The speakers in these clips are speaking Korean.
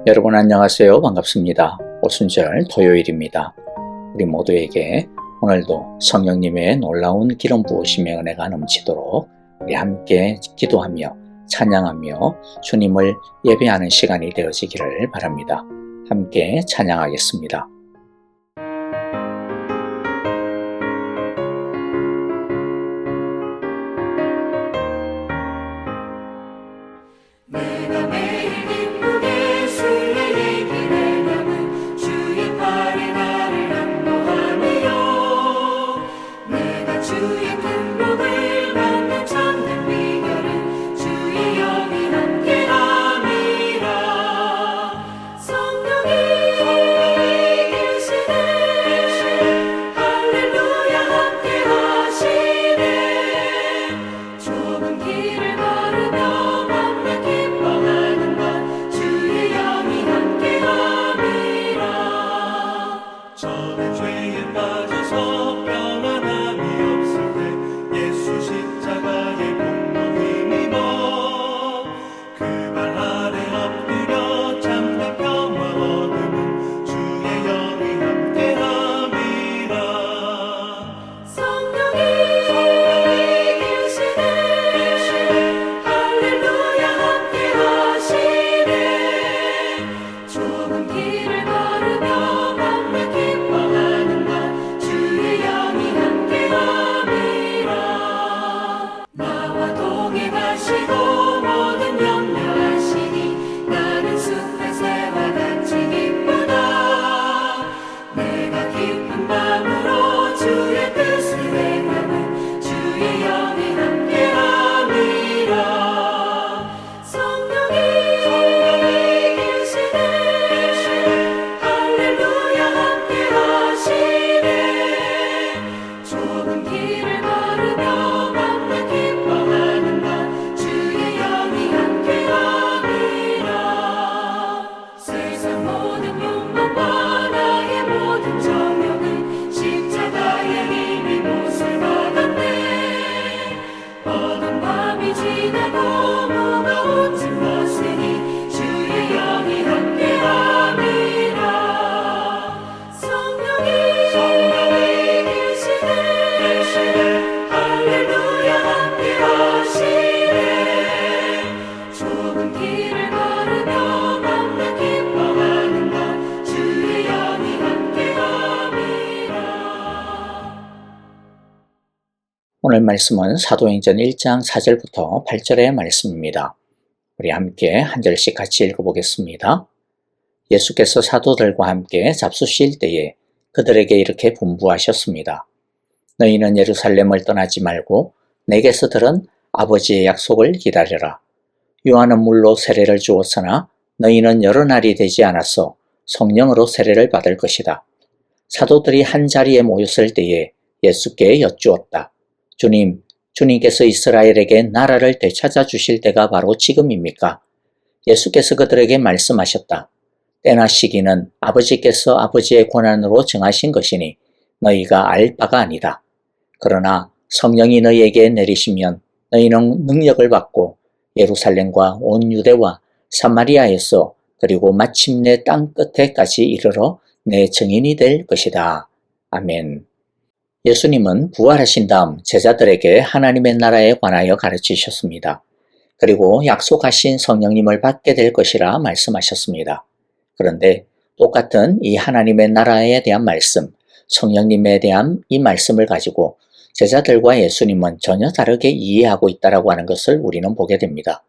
여러분 안녕하세요. 반갑습니다. 오순절 토요일입니다. 우리 모두에게 오늘도 성령님의 놀라운 기름 부으심의 은혜가 넘치도록 우리 함께 기도하며 찬양하며 주님을 예배하는 시간이 되어지기를 바랍니다. 함께 찬양하겠습니다. 오늘 말씀은 사도행전 1장 4절부터 8절의 말씀입니다. 우리 함께 한 절씩 같이 읽어보겠습니다. 예수께서 사도들과 함께 잡수실 때에 그들에게 이렇게 분부하셨습니다. 너희는 예루살렘을 떠나지 말고 내게서 들은 아버지의 약속을 기다려라. 요한은 물로 세례를 주었으나 너희는 여러 날이 되지 않아서 성령으로 세례를 받을 것이다. 사도들이 한 자리에 모였을 때에 예수께 여쭈었다. 주님, 주님께서 이스라엘에게 나라를 되찾아 주실 때가 바로 지금입니까? 예수께서 그들에게 말씀하셨다. 때나 시기는 아버지께서 아버지의 권한으로 정하신 것이니 너희가 알 바가 아니다. 그러나 성령이 너희에게 내리시면 너희는 능력을 받고 예루살렘과 온 유대와 사마리아에서 그리고 마침내 땅 끝에까지 이르러 내 증인이 될 것이다. 아멘. 예수님은 부활하신 다음 제자들에게 하나님의 나라에 관하여 가르치셨습니다. 그리고 약속하신 성령님을 받게 될 것이라 말씀하셨습니다. 그런데 똑같은 이 하나님의 나라에 대한 말씀, 성령님에 대한 이 말씀을 가지고 제자들과 예수님은 전혀 다르게 이해하고 있다고 하는 것을 우리는 보게 됩니다.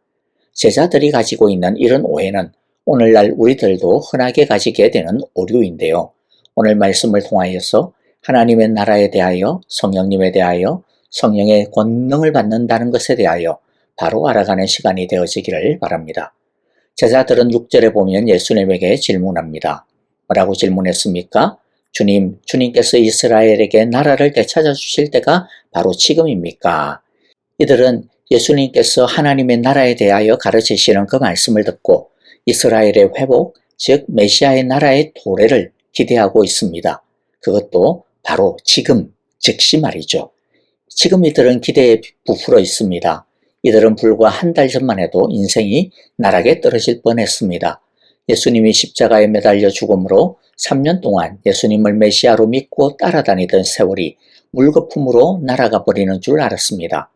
제자들이 가지고 있는 이런 오해는 오늘날 우리들도 흔하게 가지게 되는 오류인데요. 오늘 말씀을 통하여서 하나님의 나라에 대하여, 성령님에 대하여, 성령의 권능을 받는다는 것에 대하여 바로 알아가는 시간이 되어지기를 바랍니다. 제자들은 6절에 보면 예수님에게 질문합니다. 뭐라고 질문했습니까? 주님, 주님께서 이스라엘에게 나라를 되찾아 주실 때가 바로 지금입니까? 이들은 예수님께서 하나님의 나라에 대하여 가르치시는 그 말씀을 듣고 이스라엘의 회복, 즉 메시아의 나라의 도래를 기대하고 있습니다. 그것도 바로 지금, 즉시 말이죠. 지금 이들은 기대에 부풀어 있습니다. 이들은 불과 한 달 전만 해도 인생이 나락에 떨어질 뻔했습니다. 예수님이 십자가에 매달려 죽음으로 3년 동안 예수님을 메시아로 믿고 따라다니던 세월이 물거품으로 날아가 버리는 줄 알았습니다.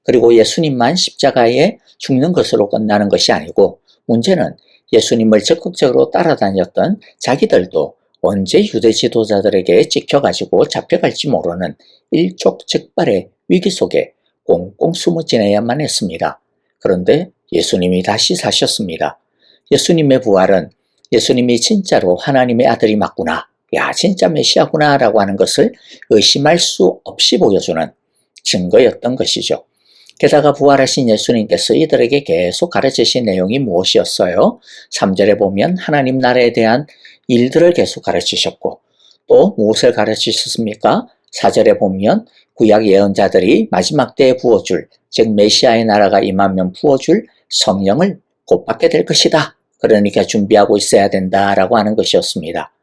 그리고 예수님만 십자가에 죽는 것으로 끝나는 것이 아니고 문제는 예수님을 적극적으로 따라다녔던 자기들도 언제 유대 지도자들에게 찍혀가지고 잡혀갈지 모르는 일촉즉발의 위기 속에 꽁꽁 숨어 지내야만 했습니다. 그런데 예수님이 다시 사셨습니다. 예수님의 부활은 예수님이 진짜로 하나님의 아들이 맞구나, 야 진짜 메시아구나 라고 하는 것을 의심할 수 없이 보여주는 증거였던 것이죠. 게다가 부활하신 예수님께서 이들에게 계속 가르치신 내용이 무엇이었어요? 3절에 보면 하나님 나라에 대한 일들을 계속 가르치셨고 또 무엇을 가르치셨습니까? 4절에 보면 구약 예언자들이 마지막 때에 부어줄, 즉 메시아의 나라가 임하면 부어줄 성령을 곧 받게 될 것이다. 그러니까 준비하고 있어야 된다라고 하는 것이었습니다.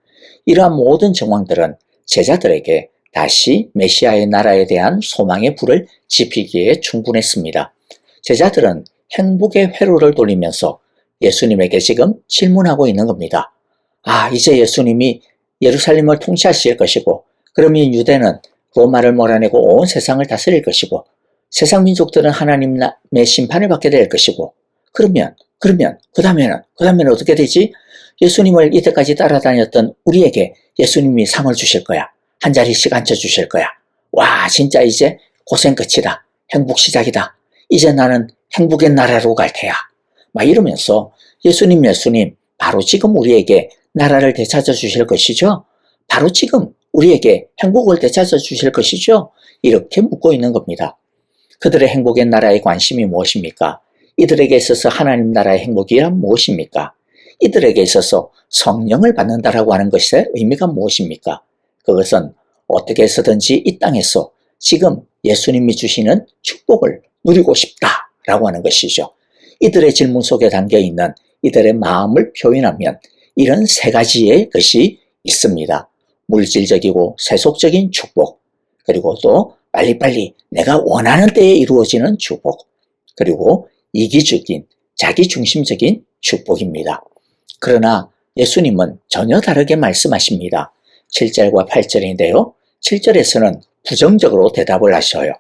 이러한 모든 정황들은 제자들에게 다시 메시아의 나라에 대한 소망의 불을 지피기에 충분했습니다. 제자들은 행복의 회로를 돌리면서 예수님에게 지금 질문하고 있는 겁니다. 이제 예수님이 예루살렘을 통치하실 것이고 그러면 유대는 로마를 몰아내고 온 세상을 다스릴 것이고 세상 민족들은 하나님의 심판을 받게 될 것이고 그러면 그 다음에는 어떻게 되지? 예수님을 이때까지 따라다녔던 우리에게 예수님이 상을 주실 거야. 한 자리씩 앉혀주실 거야. 와 진짜 이제 고생 끝이다. 행복 시작이다. 이제 나는 행복의 나라로 갈 테야. 막 이러면서 예수님 바로 지금 우리에게 나라를 되찾아 주실 것이죠. 바로 지금 우리에게 행복을 되찾아 주실 것이죠. 이렇게 묻고 있는 겁니다. 그들의 행복의 나라의 관심이 무엇입니까? 이들에게 있어서 하나님 나라의 행복이란 무엇입니까? 이들에게 있어서 성령을 받는다라고 하는 것의 의미가 무엇입니까? 그것은 어떻게 해서든지 이 땅에서 지금 예수님이 주시는 축복을 누리고 싶다라고 하는 것이죠. 이들의 질문 속에 담겨있는 이들의 마음을 표현하면 이런 세 가지의 것이 있습니다. 물질적이고 세속적인 축복, 그리고 또 빨리빨리 내가 원하는 때에 이루어지는 축복, 그리고 이기적인 자기중심적인 축복입니다. 그러나 예수님은 전혀 다르게 말씀하십니다. 7절과 8절인데요. 7절에서는 부정적으로 대답을 하셔요.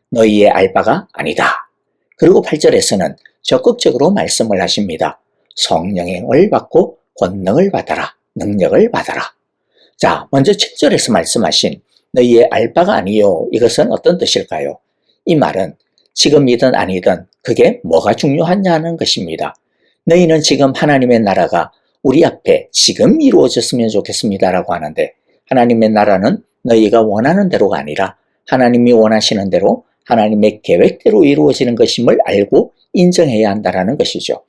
너희의 알 바가 아니다. 그리고 8절에서는 적극적으로 말씀을 하십니다. 성령을 받고 권능을 받아라. 능력을 받아라. 자, 먼저 7절에서 말씀하신 너희의 알 바가 아니요. 이것은 어떤 뜻일까요? 이 말은 지금이든 아니든 그게 뭐가 중요하냐는 것입니다. 너희는 지금 하나님의 나라가 우리 앞에 지금 이루어졌으면 좋겠습니다라고 하는데 하나님의 나라는 너희가 원하는 대로가 아니라 하나님이 원하시는 대로 하나님의 계획대로 이루어지는 것임을 알고 인정해야 한다는 것이죠.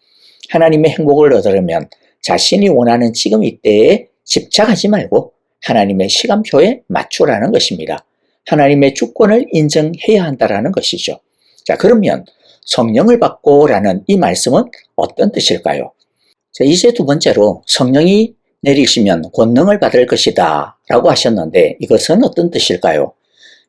하나님의 행복을 얻으려면 자신이 원하는 지금 이때에 집착하지 말고 하나님의 시간표에 맞추라는 것입니다. 하나님의 주권을 인정해야 한다는 것이죠. 자, 그러면 성령을 받고 라는 이 말씀은 어떤 뜻일까요? 자, 이제 두 번째로 성령이 내리시면 권능을 받을 것이다 라고 하셨는데 이것은 어떤 뜻일까요?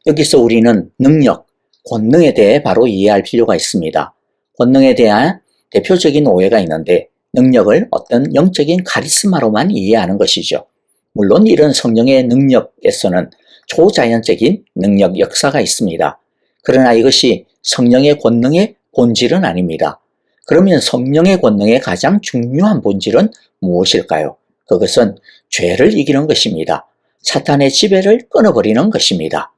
여기서 우리는 능력, 권능에 대해 바로 이해할 필요가 있습니다. 권능에 대한 대표적인 오해가 있는데 능력을 어떤 영적인 카리스마로만 이해하는 것이죠. 물론 이런 성령의 능력에서는 초자연적인 능력 역사가 있습니다. 그러나 이것이 성령의 권능의 본질은 아닙니다. 그러면 성령의 권능의 가장 중요한 본질은 무엇일까요? 그것은 죄를 이기는 것입니다. 사탄의 지배를 끊어버리는 것입니다.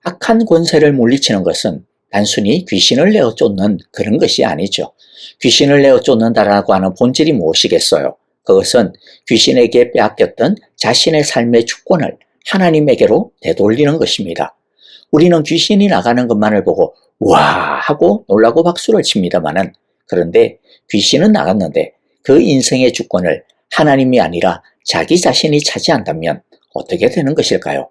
악한 권세를 물리치는 것은 단순히 귀신을 내어 쫓는 그런 것이 아니죠. 귀신을 내어 쫓는다라고 하는 본질이 무엇이겠어요? 그것은 귀신에게 빼앗겼던 자신의 삶의 주권을 하나님에게로 되돌리는 것입니다. 우리는 귀신이 나가는 것만을 보고 와 하고 놀라고 박수를 칩니다마는 그런데 귀신은 나갔는데 그 인생의 주권을 하나님이 아니라 자기 자신이 차지한다면 어떻게 되는 것일까요?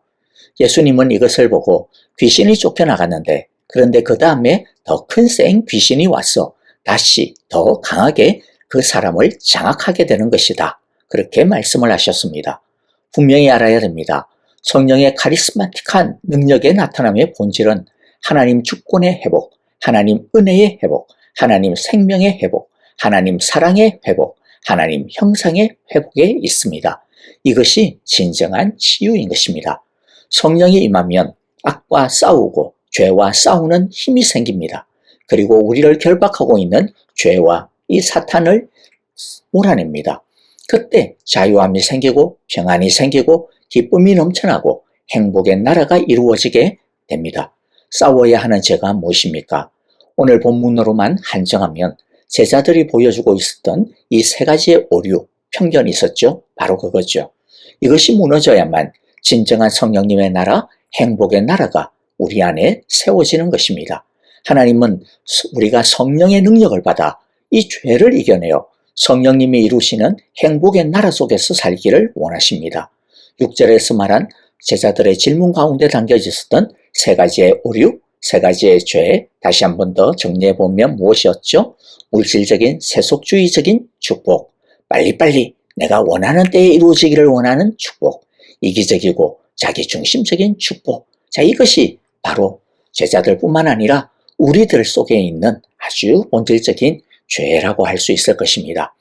예수님은 이것을 보고 귀신이 쫓겨나갔는데 그런데 그 다음에 더 큰 센 귀신이 와서 다시 더 강하게 그 사람을 장악하게 되는 것이다. 그렇게 말씀을 하셨습니다. 분명히 알아야 됩니다. 성령의 카리스마틱한 능력의 나타남의 본질은 하나님 주권의 회복, 하나님 은혜의 회복, 하나님 생명의 회복, 하나님 사랑의 회복, 하나님 형상의 회복에 있습니다. 이것이 진정한 치유인 것입니다. 성령이 임하면 악과 싸우고 죄와 싸우는 힘이 생깁니다. 그리고 우리를 결박하고 있는 죄와 이 사탄을 몰아냅니다. 그때 자유함이 생기고 평안이 생기고 기쁨이 넘쳐나고 행복의 나라가 이루어지게 됩니다. 싸워야 하는 죄가 무엇입니까? 오늘 본문으로만 한정하면 제자들이 보여주고 있었던 이 세 가지의 오류, 편견이 있었죠. 바로 그거죠. 이것이 무너져야만 진정한 성령님의 나라, 행복의 나라가 우리 안에 세워지는 것입니다. 하나님은 우리가 성령의 능력을 받아 이 죄를 이겨내어 성령님이 이루시는 행복의 나라 속에서 살기를 원하십니다. 6절에서 말한 제자들의 질문 가운데 담겨져 있었던 세 가지의 오류, 세 가지의 죄, 다시 한 번 더 정리해보면 무엇이었죠? 물질적인 세속주의적인 축복, 빨리빨리 내가 원하는 때에 이루어지기를 원하는 축복, 이기적이고 자기중심적인 축복. 자, 이것이 바로 제자들뿐만 아니라 우리들 속에 있는 아주 본질적인 죄라고 할 수 있을 것입니다.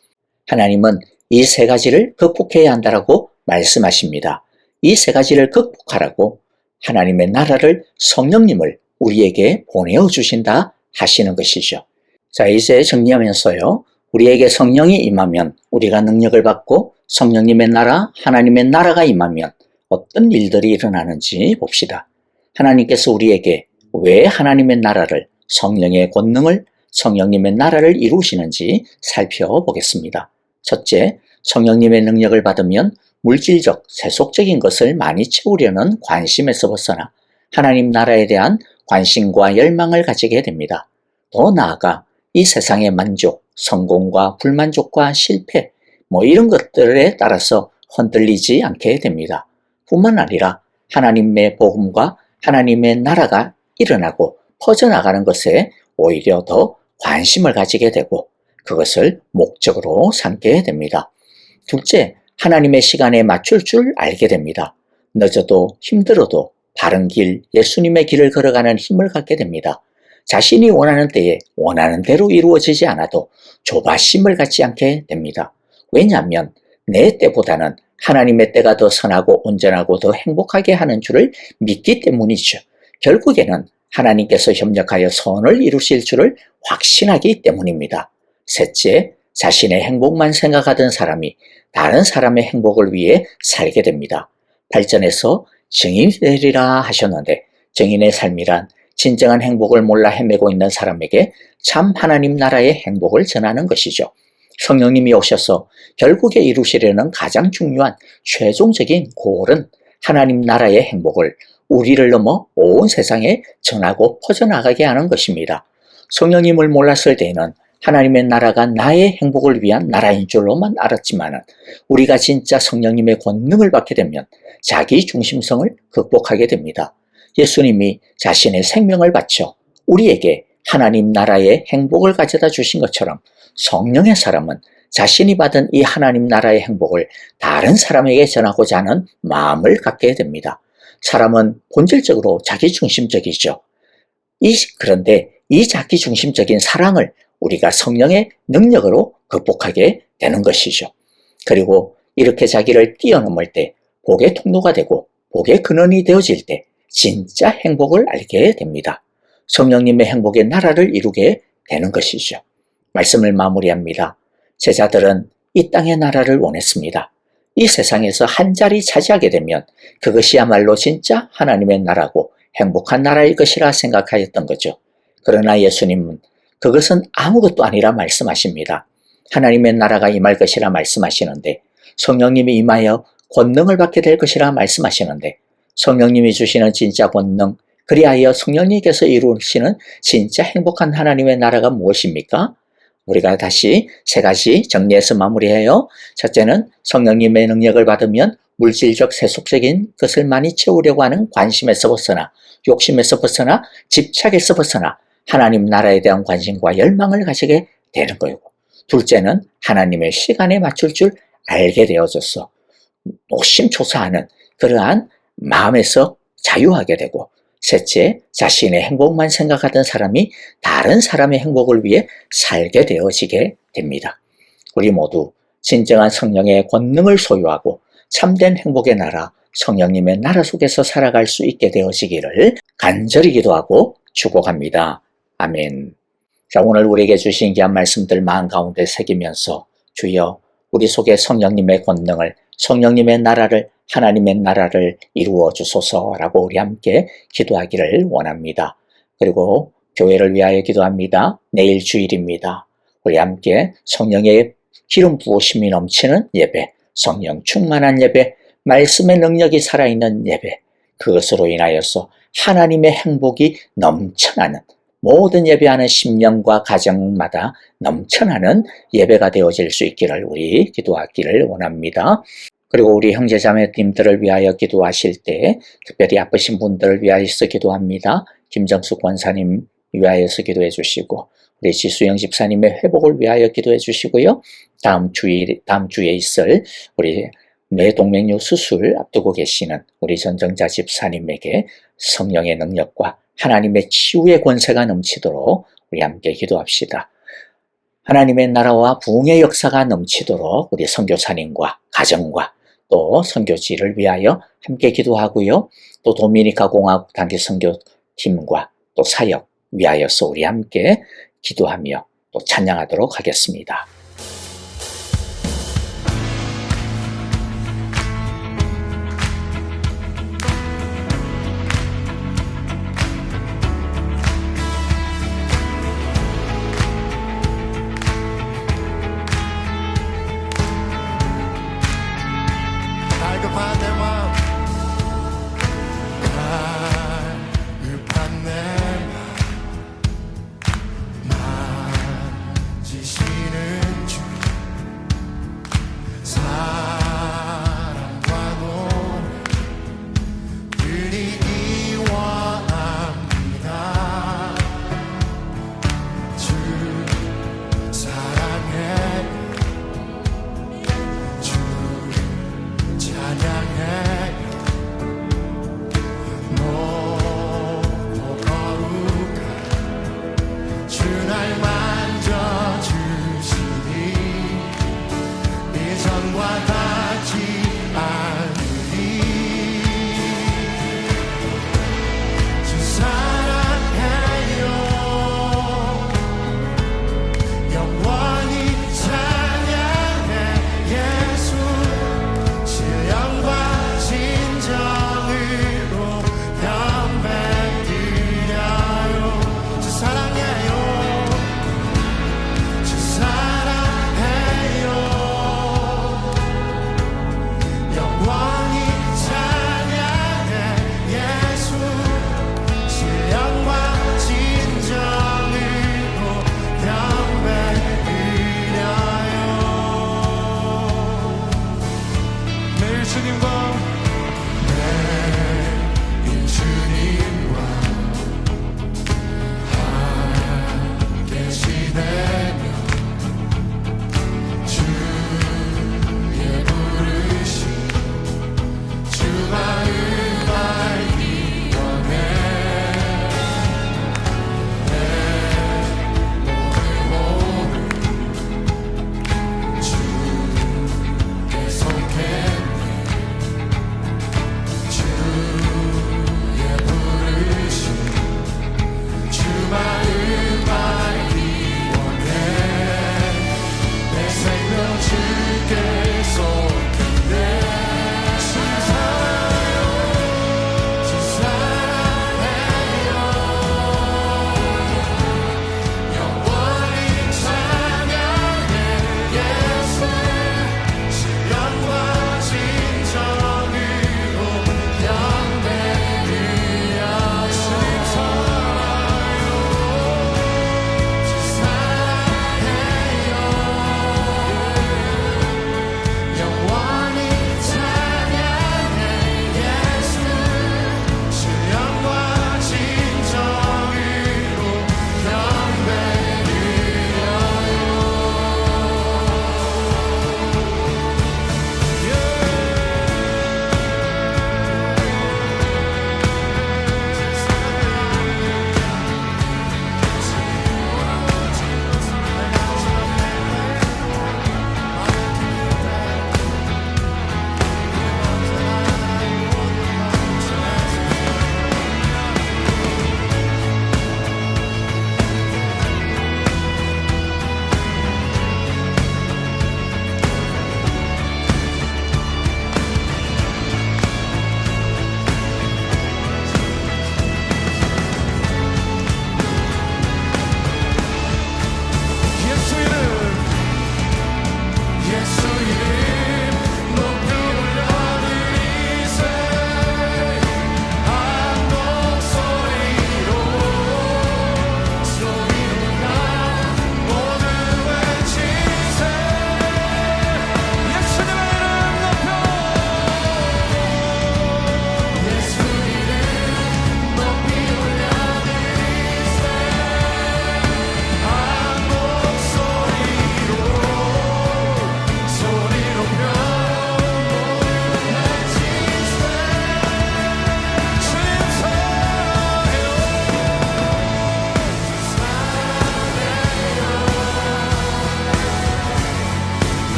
하나님은 이 세 가지를 극복해야 한다라고 말씀하십니다. 이 세 가지를 극복하라고 하나님의 나라를, 성령님을 우리에게 보내어 주신다 하시는 것이죠. 자, 이제 정리하면서요. 우리에게 성령이 임하면 우리가 능력을 받고 성령님의 나라, 하나님의 나라가 임하면 어떤 일들이 일어나는지 봅시다. 하나님께서 우리에게 왜 하나님의 나라를, 성령의 권능을, 성령님의 나라를 이루시는지 살펴보겠습니다. 첫째, 성령님의 능력을 받으면 물질적, 세속적인 것을 많이 채우려는 관심에서 벗어나 하나님 나라에 대한 관심과 열망을 가지게 됩니다. 더 나아가 이 세상의 만족, 성공과 불만족과 실패, 이런 것들에 따라서 흔들리지 않게 됩니다. 뿐만 아니라 하나님의 복음과 하나님의 나라가 일어나고 퍼져나가는 것에 오히려 더 관심을 가지게 되고 그것을 목적으로 삼게 됩니다. 둘째, 하나님의 시간에 맞출 줄 알게 됩니다. 늦어도 힘들어도 바른 길, 예수님의 길을 걸어가는 힘을 갖게 됩니다. 자신이 원하는 때에 원하는 대로 이루어지지 않아도 조바심을 갖지 않게 됩니다. 왜냐하면 내 때보다는 하나님의 때가 더 선하고 온전하고 더 행복하게 하는 줄을 믿기 때문이죠. 결국에는 하나님께서 협력하여 선을 이루실 줄을 확신하기 때문입니다. 셋째, 자신의 행복만 생각하던 사람이 다른 사람의 행복을 위해 살게 됩니다. 8절에서 증인이 되리라 하셨는데 증인의 삶이란 진정한 행복을 몰라 헤매고 있는 사람에게 참 하나님 나라의 행복을 전하는 것이죠. 성령님이 오셔서 결국에 이루시려는 가장 중요한 최종적인 골은 하나님 나라의 행복을 우리를 넘어 온 세상에 전하고 퍼져나가게 하는 것입니다. 성령님을 몰랐을 때에는 하나님의 나라가 나의 행복을 위한 나라인 줄로만 알았지만 우리가 진짜 성령님의 권능을 받게 되면 자기 중심성을 극복하게 됩니다. 예수님이 자신의 생명을 바쳐 우리에게 하나님 나라의 행복을 가져다 주신 것처럼 성령의 사람은 자신이 받은 이 하나님 나라의 행복을 다른 사람에게 전하고자 하는 마음을 갖게 됩니다. 사람은 본질적으로 자기중심적이죠. 그런데 이 자기중심적인 사랑을 우리가 성령의 능력으로 극복하게 되는 것이죠. 그리고 이렇게 자기를 뛰어넘을 때 복의 통로가 되고 복의 근원이 되어질 때 진짜 행복을 알게 됩니다. 성령님의 행복의 나라를 이루게 되는 것이죠. 말씀을 마무리합니다. 제자들은 이 땅의 나라를 원했습니다. 이 세상에서 한 자리 차지하게 되면 그것이야말로 진짜 하나님의 나라고 행복한 나라일 것이라 생각하였던 거죠. 그러나 예수님은 그것은 아무것도 아니라 말씀하십니다. 하나님의 나라가 임할 것이라 말씀하시는데 성령님이 임하여 권능을 받게 될 것이라 말씀하시는데 성령님이 주시는 진짜 권능, 그리하여 성령님께서 이루시는 진짜 행복한 하나님의 나라가 무엇입니까? 우리가 다시 세 가지 정리해서 마무리해요. 첫째는 성령님의 능력을 받으면 물질적 세속적인 것을 많이 채우려고 하는 관심에서 벗어나 욕심에서 벗어나 집착에서 벗어나 하나님 나라에 대한 관심과 열망을 가지게 되는 거고, 둘째는 하나님의 시간에 맞출 줄 알게 되어져서 노심초사하는 그러한 마음에서 자유하게 되고, 셋째, 자신의 행복만 생각하던 사람이 다른 사람의 행복을 위해 살게 되어지게 됩니다. 우리 모두 진정한 성령의 권능을 소유하고 참된 행복의 나라, 성령님의 나라 속에서 살아갈 수 있게 되어지기를 간절히 기도하고 축복합니다. 아멘. 자, 오늘 우리에게 주신 귀한 말씀들 마음 가운데 새기면서 주여 우리 속에 성령님의 권능을, 성령님의 나라를, 하나님의 나라를 이루어 주소서라고 우리 함께 기도하기를 원합니다. 그리고 교회를 위하여 기도합니다. 내일 주일입니다. 우리 함께 성령의 기름 부으심이 넘치는 예배, 성령 충만한 예배, 말씀의 능력이 살아있는 예배, 그것으로 인하여서 하나님의 행복이 넘쳐나는 모든 예배하는 심령과 가정마다 넘쳐나는 예배가 되어질 수 있기를 우리 기도하기를 원합니다. 그리고 우리 형제자매님들을 위하여 기도하실 때 특별히 아프신 분들을 위하여서 기도합니다. 김정숙 권사님 위하여서 기도해 주시고 우리 지수영 집사님의 회복을 위하여 기도해 주시고요. 다음 주에 있을 우리 뇌동맥류 수술 앞두고 계시는 우리 전정자 집사님에게 성령의 능력과 하나님의 치유의 권세가 넘치도록 우리 함께 기도합시다. 하나님의 나라와 부흥의 역사가 넘치도록 우리 선교사님과 가정과 또 선교지를 위하여 함께 기도하고요. 또 도미니카 공화국 단기 선교팀과 또 사역 위하여서 우리 함께 기도하며 또 찬양하도록 하겠습니다.